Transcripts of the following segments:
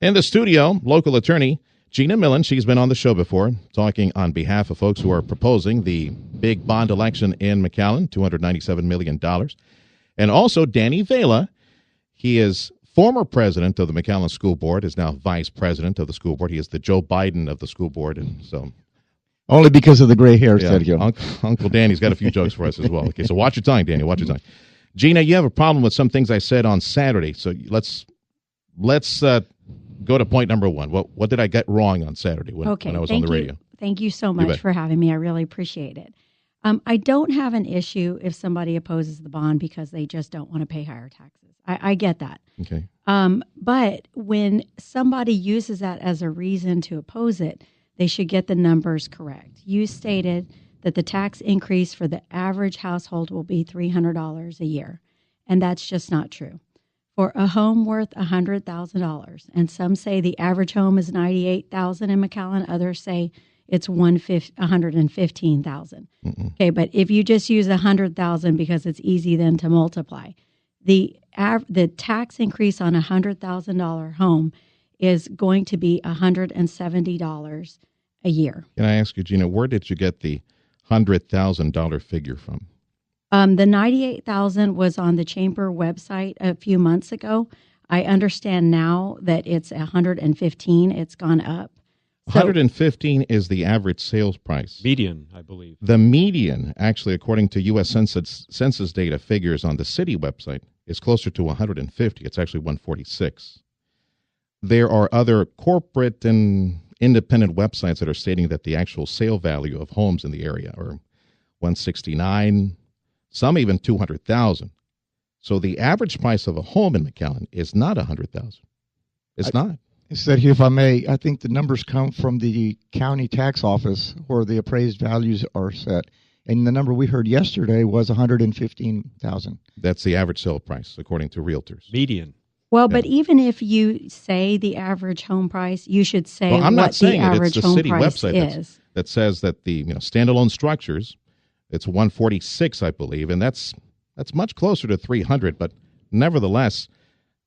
In the studio, local attorney Gina Millen. She's been on the show before, talking on behalf of folks who are proposing the big bond election in McAllen, $297 million. And also Danny Vela. He is former president of the McAllen School Board, is now vice president of the school board. He is the Joe Biden of the school board. And so, only because of the gray hair, yeah, Sergio. Uncle Danny's got a few jokes for us as well. Okay, so watch your tongue, Danny. Watch your tongue. Gina, you have a problem with some things I said on Saturday, so let's go to point number one. What did I get wrong on Saturday when I was on the radio? Thank you so much for having me. I really appreciate it. I don't have an issue if somebody opposes the bond because they just don't want to pay higher taxes. I get that. Okay. But when somebody uses that as a reason to oppose it, they should get the numbers correct. You stated that the tax increase for the average household will be $300 a year, and that's just not true. For a home worth $100,000, and some say the average home is $98,000 in McAllen, others say it's $115,000. Okay, but if you just use $100,000 because it's easy then to multiply, the tax increase on a $100,000 home is going to be $170 a year. Can I ask you, Gina, where did you get the $100,000 figure from? The $98,000 was on the chamber website a few months ago. I understand now that it's $115,000. It's gone up. So, $115,000 is the average sales price. Median, I believe. The median, actually, according to U.S. Census data figures on the city website, is closer to $150,000. It's actually $146,000. There are other corporate and independent websites that are stating that the actual sale value of homes in the area are $169,000, some even $200,000. So the average price of a home in McAllen is not $100,000. It's not. Sergio, if I may, I think the numbers come from the county tax office where the appraised values are set. And the number we heard yesterday was $115,000. That's the average sale price, according to realtors. Median. Well, but even if you say the average home price, you should say what the average home price is. That says that the standalone structures, it's $146,000, I believe, and that's much closer to $300,000. But nevertheless,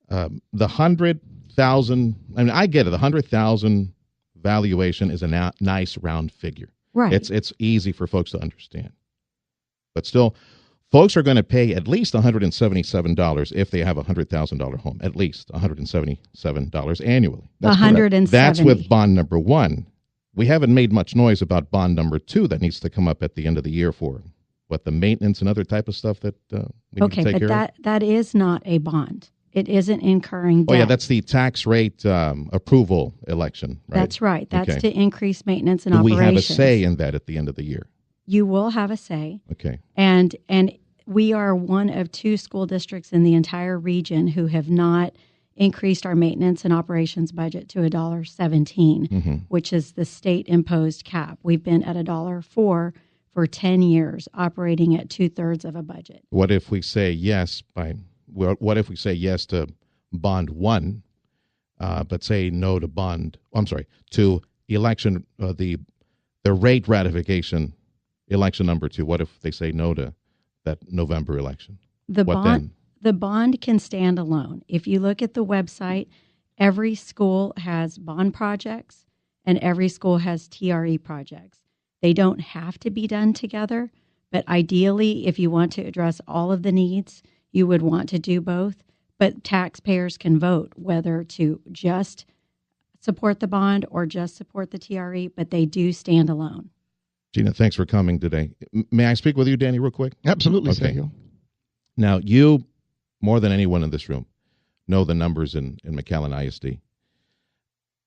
the $100,000. I mean, I get it. The $100,000 valuation is a nice round figure. Right. It's easy for folks to understand. But still, folks are going to pay at least $177 if they have a $100,000 home. At least $177 annually. That's $170. That's with bond number one. We haven't made much noise about bond number two that needs to come up at the end of the year for the maintenance and other type of stuff that we need to take care of. That is not a bond. It isn't incurring debt. Oh, yeah, that's the tax rate approval election, right? That's right. That's to increase maintenance and operations. Do we have a say in that at the end of the year? You will have a say. Okay. And we are one of two school districts in the entire region who have not increased our maintenance and operations budget to $1.17, which is the state-imposed cap. We've been at $1.04 for 10 years, operating at 2/3 of a budget. What if we say yes What if we say yes to bond one, but say no to to election, the rate ratification election number two? What if they say no to that November election? The bond can stand alone. If you look at the website, every school has bond projects and every school has TRE projects. They don't have to be done together, but ideally, if you want to address all of the needs, you would want to do both, but taxpayers can vote whether to just support the bond or just support the TRE, but they do stand alone. Gina, thanks for coming today. May I speak with you, Danny, real quick? Absolutely, okay. Sergio. Now, you, more than anyone in this room, know the numbers in McAllen ISD.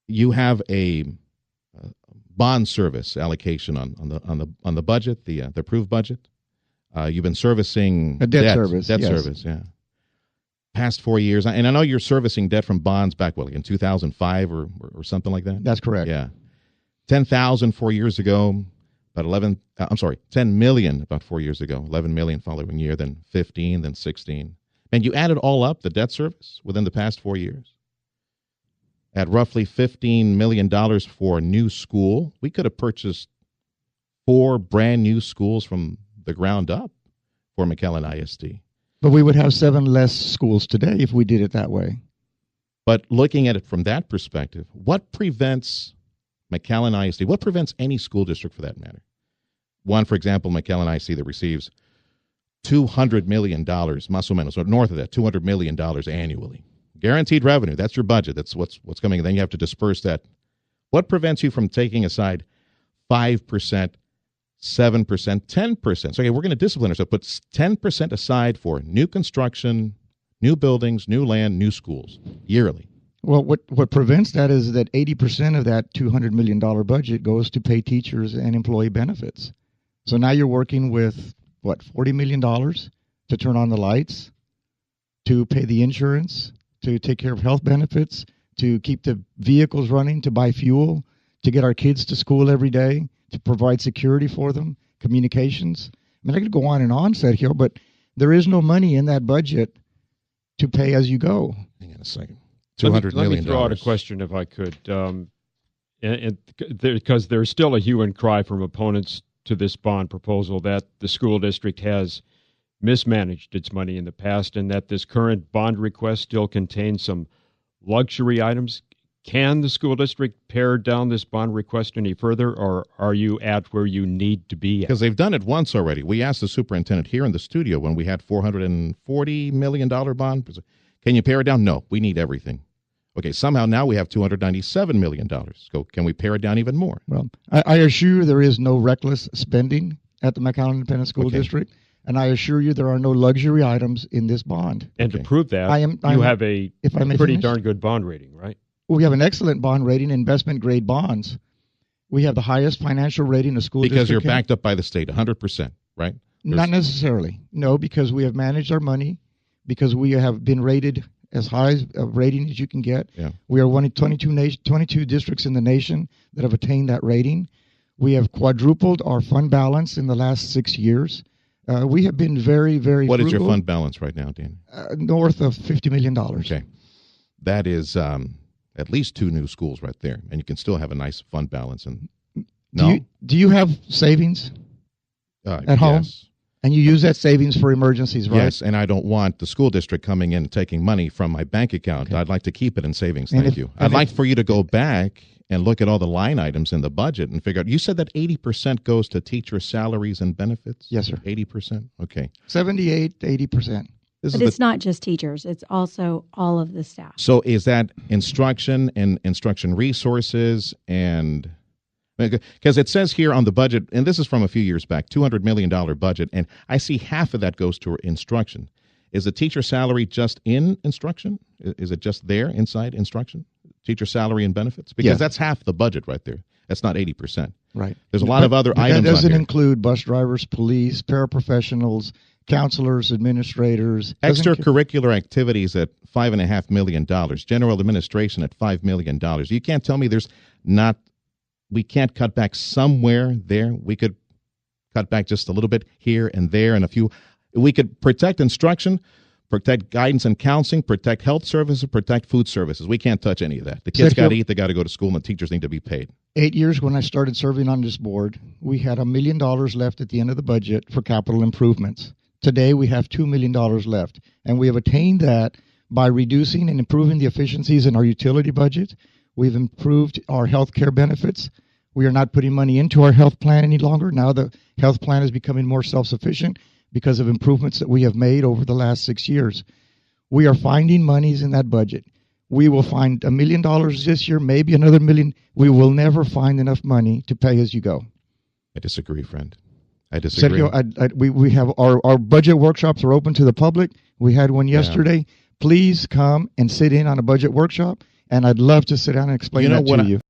You have a bond service allocation on the budget, the approved budget. You've been servicing a debt service. Debt service, yeah. Past 4 years, and I know you're servicing debt from bonds back in 2005 or something like that. That's correct. Yeah, 10,000 4 years ago, about 10 million about 4 years ago, 11 million following year, then 15, then 16, and you added all up the debt service within the past 4 years. At roughly $15 million for a new school, we could have purchased 4 brand new schools from the ground up for McAllen ISD. But we would have 7 less schools today if we did it that way. But looking at it from that perspective, what prevents McAllen ISD, what prevents any school district for that matter? One, for example, McAllen ISD that receives $200 million, más o menos, or north of that, $200 million annually. Guaranteed revenue, that's your budget. That's what's coming. Then you have to disperse that. What prevents you from taking aside 5%, 7%, 10%? So, okay, we're going to discipline ourselves. Put 10% aside for new construction, new buildings, new land, new schools, yearly. Well, what prevents that is that 80% of that $200 million budget goes to pay teachers and employee benefits. So now you're working with, $40 million to turn on the lights, to pay the insurance, to take care of health benefits, to keep the vehicles running, to buy fuel, to get our kids to school every day, to provide security for them, communications. I mean, I could go on and on, Sergio, but there is no money in that budget to pay as you go. Hang on a second. Let me throw out a question, if I could, because there's still a hue and cry from opponents to this bond proposal that the school district has mismanaged its money in the past and that this current bond request still contains some luxury items. Can the school district pare down this bond request any further, or are you at where you need to be at? Because they've done it once already. We asked the superintendent here in the studio when we had $440 million bond. Can you pare it down? No, we need everything. Okay, somehow now we have $297 million. So can we pare it down even more? Well, I assure you there is no reckless spending at the McAllen Independent School District, and I assure you there are no luxury items in this bond. And to prove that, you have a pretty darn good bond rating, right? We have an excellent bond rating, investment-grade bonds. We have the highest financial rating a school district because you're backed up by the state, 100%, right? Not necessarily. No, because we have managed our money, because we have been rated as high a rating as you can get. Yeah. We are one of 22 districts in the nation that have attained that rating. We have quadrupled our fund balance in the last 6 years. We have been very, very What frugal. is your fund balance right now, Dan? North of $50 million. Okay. That is at least 2 new schools right there, and you can still have a nice fund balance. And Do you have savings at home? Yes. And you use that savings for emergencies, right? Yes, and I don't want the school district coming in and taking money from my bank account. Okay. I'd like to keep it in savings. Thank you. I'd like for you to go back and look at all the line items in the budget and figure out. You said that 80% goes to teacher salaries and benefits? Yes, sir. 80%? Okay. 78 to 80%. But it's not just teachers. It's also all of the staff. So is that instruction and instruction resources and... Because it says here on the budget, and this is from a few years back, $200 million budget, and I see half of that goes to instruction. Is the teacher salary just in instruction? Is it just there inside instruction? Teacher salary and benefits? Because that's half the budget right there. That's not 80%. Right. There's a lot of other items. That doesn't include bus drivers, police, paraprofessionals, counselors, administrators. Extracurricular activities at $5.5 million. General administration at $5 million. You can't tell me we can't cut back somewhere there. We could cut back just a little bit here and there and a few. We could protect instruction, protect guidance and counseling, protect health services, protect food services. We can't touch any of that. The kids got to eat, they got to go to school, and the teachers need to be paid. 8 years when I started serving on this board, we had $1 million left at the end of the budget for capital improvements. Today we have $2 million left, and we have attained that by reducing and improving the efficiencies in our utility budget. We've improved our health care benefits. We are not putting money into our health plan any longer. Now the health plan is becoming more self-sufficient because of improvements that we have made over the last 6 years. We are finding monies in that budget. We will find $1 million this year, maybe another $1 million. We will never find enough money to pay as you go. I disagree, friend. I disagree. Sergio, we have our budget workshops are open to the public. We had one yesterday. Please come and sit in on a budget workshop. And I'd love to sit down and explain that to you.